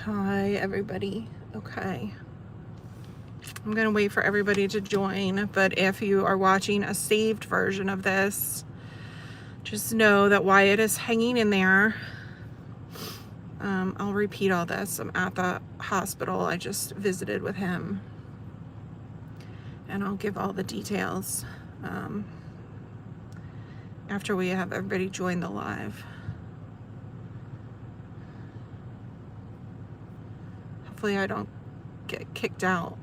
Hi, everybody. Okay. I'm going to wait for everybody to join, but if you are watching a saved version of this, just know that Wyatt is hanging in there. I'll repeat all this. I'm at the hospital. I just visited with him, and I'll give all the details after we have everybody join the live. Hopefully I don't get kicked out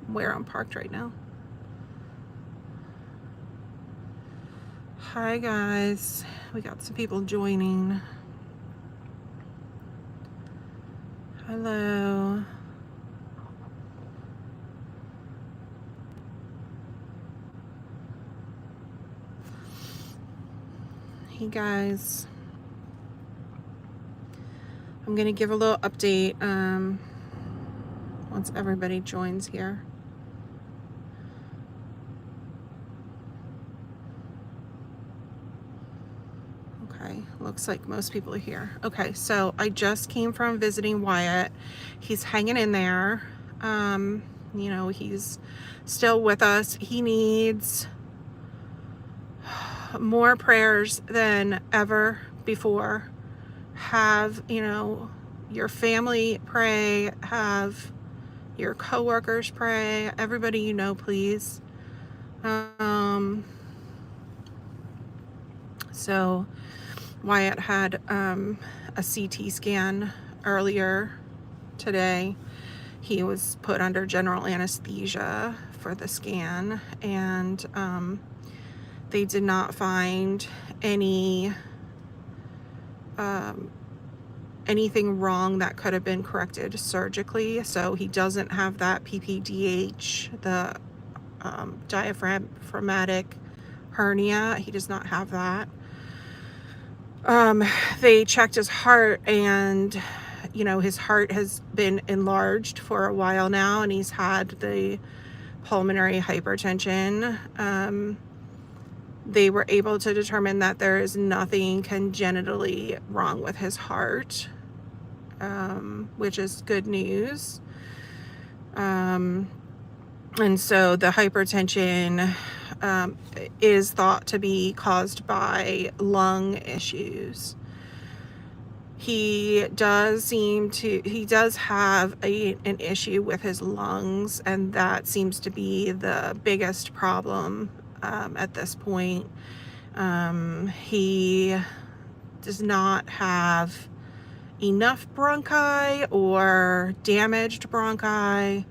where I'm parked right now. Hi guys, we got some people joining. Hello. Hey guys. I'm gonna give a little update once everybody joins here. Okay, looks like most people are here. Okay, so I just came from visiting Wyatt. He's hanging in there. You know, he's still with us. He needs more prayers than ever before. Have, you know, your family pray, have your coworkers pray, everybody you know, please. So Wyatt had a CT scan earlier today. He was put under general anesthesia for the scan, and they did not find anything wrong that could have been corrected surgically. So he doesn't have that PPDH, the diaphragmatic hernia. He does not have that. They checked his heart, and you know, his heart has been enlarged for a while now, and he's had the pulmonary hypertension. They were able to determine that there is nothing congenitally wrong with his heart, which is good news. And so the hypertension is thought to be caused by lung issues. He does have an issue with his lungs, and that seems to be the biggest problem at this point. He does not have enough bronchi or damaged bronchi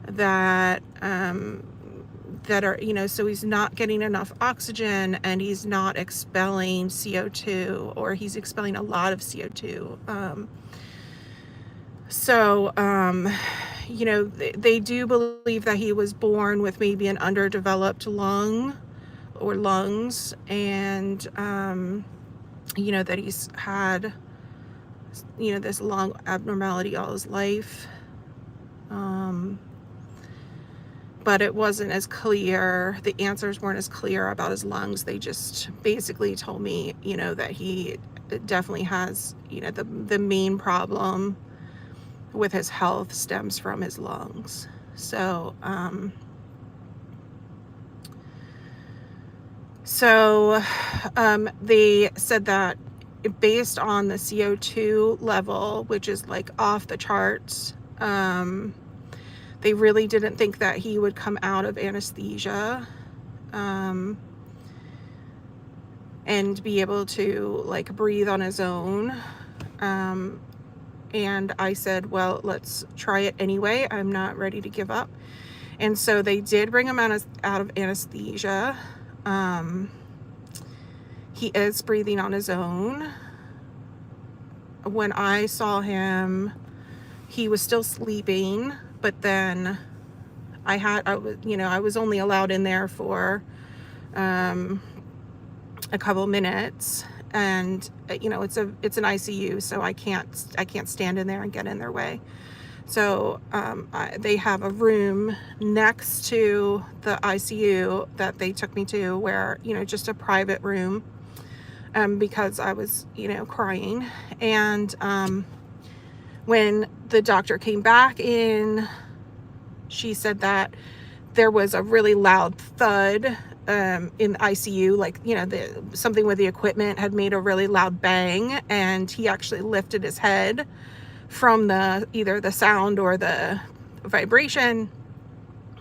that are, you know, so he's not getting enough oxygen, and he's not expelling CO2, or he's expelling a lot of CO2. You know, they do believe that he was born with maybe an underdeveloped lung or lungs, and you know, that he's had, you know, this lung abnormality all his life. But it wasn't as clear, the answers weren't as clear about his lungs. They just basically told me, you know, that he definitely has, you know, the main problem with his health stems from his lungs. So, they said that based on the CO2 level, which is like off the charts, they really didn't think that he would come out of anesthesia and be able to like breathe on his own. And I said, well, let's try it anyway. I'm not ready to give up. And so they did bring him out of anesthesia. He is breathing on his own. When I saw him, he was still sleeping, but then I was only allowed in there for a couple minutes, and you know, it's an ICU, so I can't stand in there and get in their way. So they have a room next to the ICU that they took me to, where, you know, just a private room, because I was, you know, crying. And When the doctor came back in, she said that there was a really loud thud in the ICU, like, you know, something with the equipment had made a really loud bang, and he actually lifted his head from either the sound or the vibration,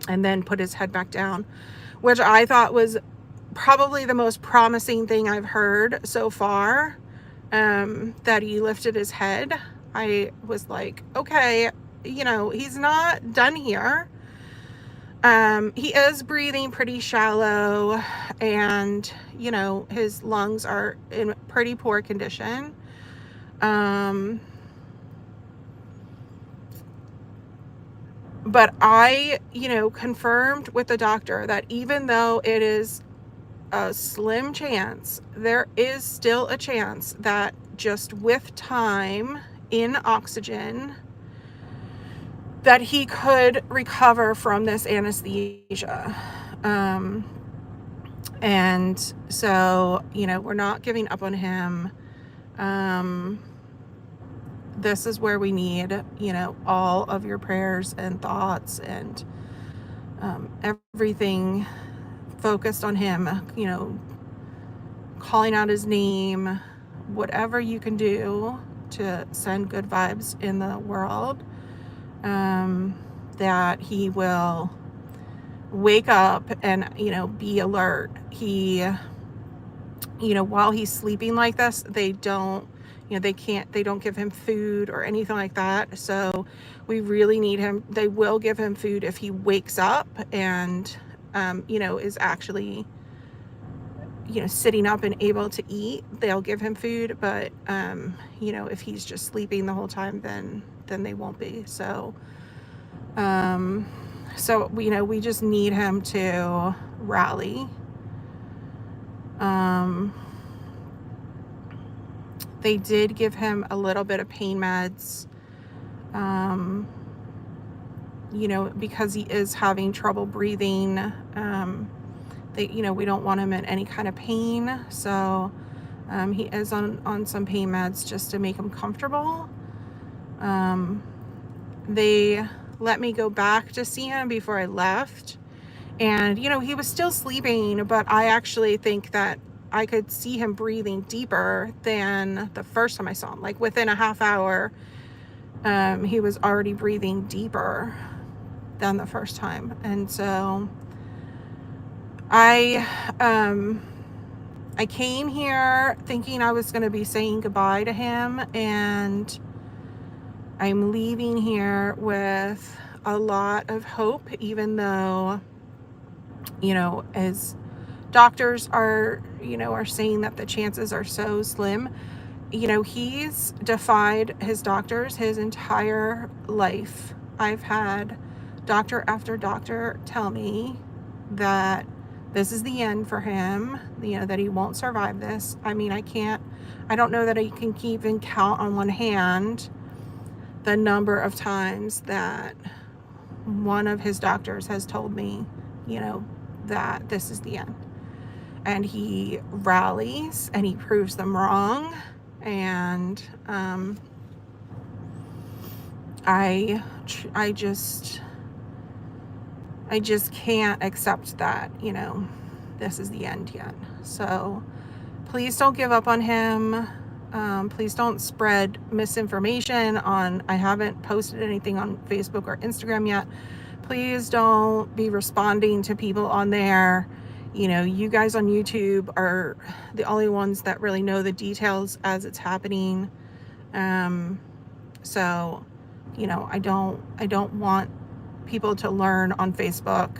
and then put his head back down, which I thought was probably the most promising thing I've heard so far, that he lifted his head. I was like, okay, you know, he's not done here. He is breathing pretty shallow, and, you know, his lungs are in pretty poor condition. But I, you know, confirmed with the doctor that even though it is a slim chance, there is still a chance that just with time in oxygen, that he could recover from this anesthesia. And so, you know, we're not giving up on him. This is where we need, you know, all of your prayers and thoughts, and everything focused on him, you know, calling out his name, whatever you can do to send good vibes in the world, that he will wake up and, you know, be alert. He, you know, while he's sleeping like this, they don't give him food or anything like that. So we really need him. They will give him food if he wakes up and, you know, is actually, you know, sitting up and able to eat. They'll give him food, but, you know, if he's just sleeping the whole time, then they won't be. So, you know, we just need him to rally. They did give him a little bit of pain meds, you know, because he is having trouble breathing. You know, we don't want him in any kind of pain. So, he is on some pain meds just to make him comfortable. They let me go back to see him before I left. And, you know, he was still sleeping, but I actually think that I could see him breathing deeper than the first time I saw him. Like within a half hour, he was already breathing deeper than the first time. And so I came here thinking I was going to be saying goodbye to him, and I'm leaving here with a lot of hope, even though, you know, as doctors are saying that the chances are so slim. You know, he's defied his doctors his entire life. I've had doctor after doctor tell me that this is the end for him, you know, that he won't survive this. I mean, I don't know that I can even count on one hand the number of times that one of his doctors has told me, you know, that this is the end. And he rallies and he proves them wrong. And I just can't accept that, you know, this is the end yet. So please don't give up on him. Please don't spread misinformation I haven't posted anything on Facebook or Instagram yet. Please don't be responding to people on there. You know, you guys on YouTube are the only ones that really know the details as it's happening. So, you know, I don't want people to learn on Facebook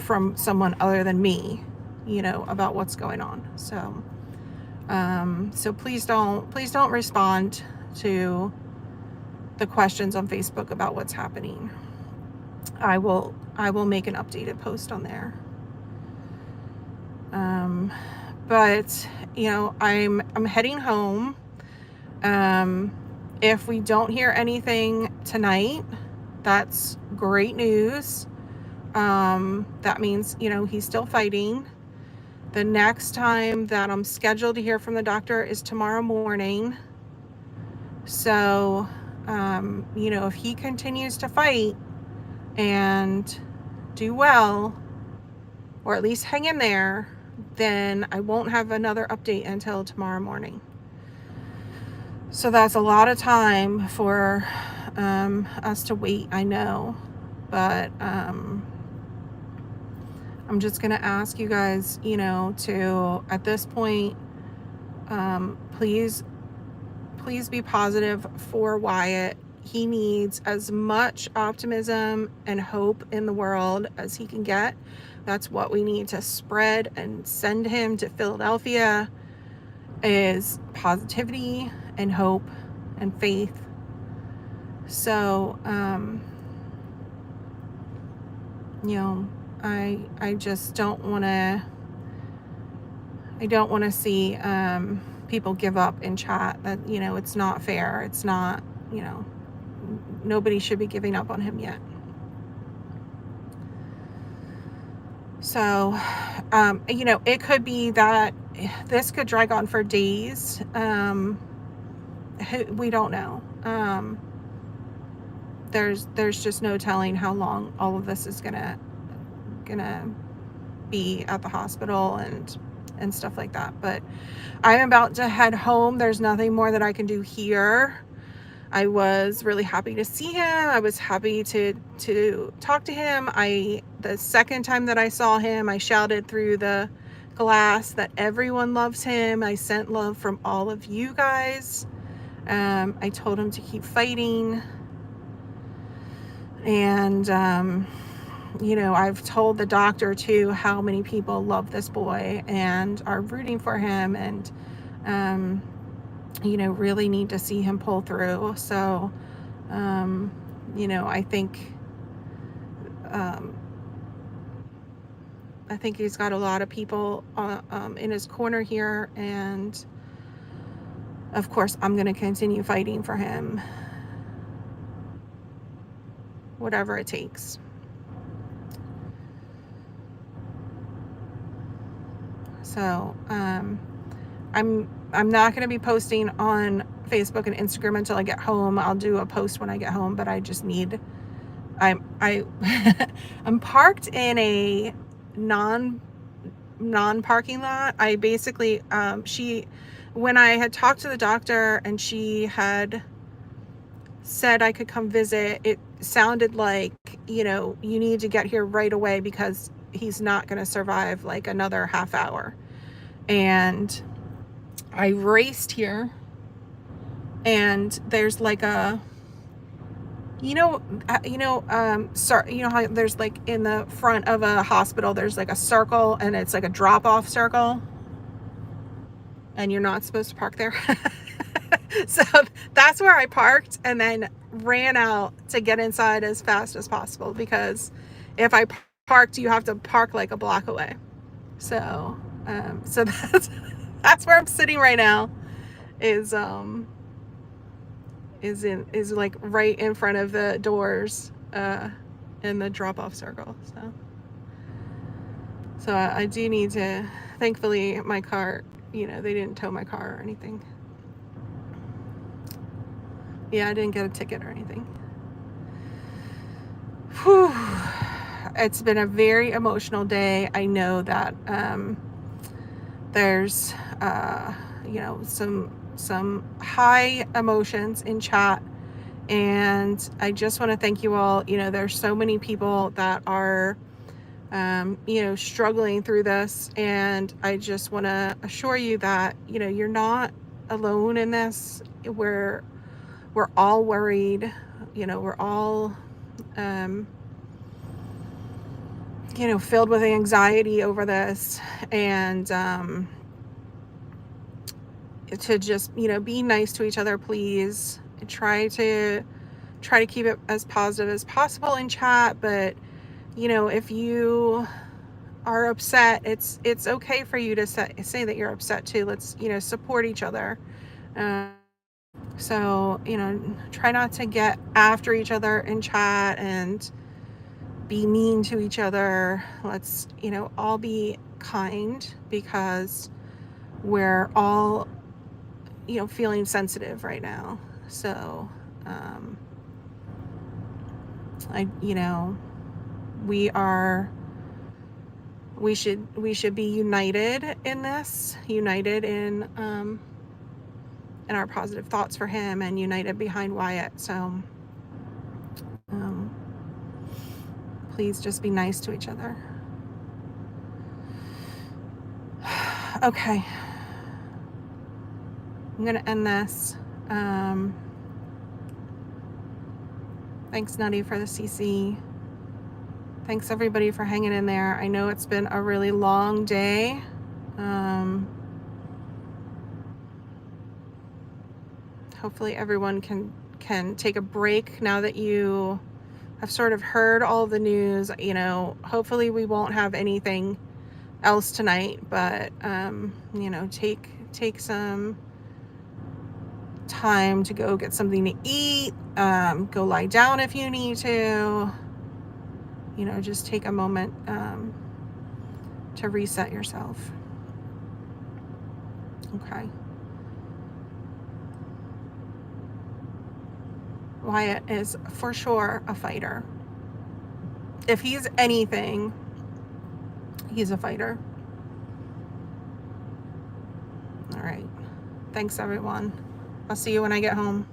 from someone other than me, you know, about what's going on. So, so please don't respond to the questions on Facebook about what's happening. I will make an updated post on there. But, you know, I'm heading home. If we don't hear anything tonight, that's great news. That means, you know, he's still fighting. The next time that I'm scheduled to hear from the doctor is tomorrow morning. So, you know, if he continues to fight and do well, or at least hang in there, then I won't have another update until tomorrow morning. So that's a lot of time for us to wait, I know. But I'm just going to ask you guys, you know, to, at this point, please be positive for Wyatt. He needs as much optimism and hope in the world as he can get. That's what we need to spread and send him to Philadelphia, is positivity and hope and faith. So, you know, I just don't want to see people give up in chat. That, you know, it's not fair. It's not, you know, nobody should be giving up on him yet. So, you know, it could be that this could drag on for days. We don't know. There's just no telling how long all of this is gonna be at the hospital and stuff like that. But I'm about to head home. There's nothing more that I can do here. I was really happy to see him. I was happy to talk to him. The second time that I saw him, I shouted through the glass that everyone loves him. I sent love from all of you guys. I told him to keep fighting. And, you know, I've told the doctor too how many people love this boy and are rooting for him, and, you know, really need to see him pull through. So, you know, I think he's got a lot of people in his corner here, and of course I'm going to continue fighting for him, whatever it takes. So, I'm not going to be posting on Facebook and Instagram until I get home. I'll do a post when I get home, but I just need, I'm parked in a non-parking lot. I basically, when I had talked to the doctor and she had said I could come visit, it sounded like, you know, you need to get here right away because he's not going to survive like another half hour. And I raced here, and there's like a, you know how there's like in the front of a hospital, there's like a circle, and it's like a drop-off circle, and you're not supposed to park there. So that's where I parked, and then ran out to get inside as fast as possible, because if I parked, you have to park like a block away. So so that's where I'm sitting right now, is like right in front of the doors in the drop-off circle. So I do need to, thankfully my car, you know, they didn't tow my car or anything. Yeah, I didn't get a ticket or anything. Whew. It's been a very emotional day. I know that there's you know, some high emotions in chat, and I just want to thank you all. You know, there's so many people that are you know, struggling through this, and I just want to assure you that, you know, you're not alone in this. We're all worried. You know, we're all you know, filled with anxiety over this, and to just, you know, be nice to each other, please. Try to keep it as positive as possible in chat. But, you know, if you are upset, it's okay for you to say that you're upset too. Let's, you know, support each other. So, you know, try not to get after each other in chat and be mean to each other. Let's, you know, all be kind, because we're all, you know, feeling sensitive right now. So, you know, we should be united in this, united in our positive thoughts for him, and united behind Wyatt. So, please just be nice to each other. Okay. I'm going to end this. Thanks, Nutty, for the CC. Thanks, everybody, for hanging in there. I know it's been a really long day. Hopefully everyone can take a break now that you have sort of heard all the news. You know, hopefully we won't have anything else tonight, but you know, take some time to go get something to eat, go lie down if you need to, you know, just take a moment to reset yourself. Okay. Wyatt is for sure a fighter. If he's anything, he's a fighter. All right. Thanks, everyone. I'll see you when I get home.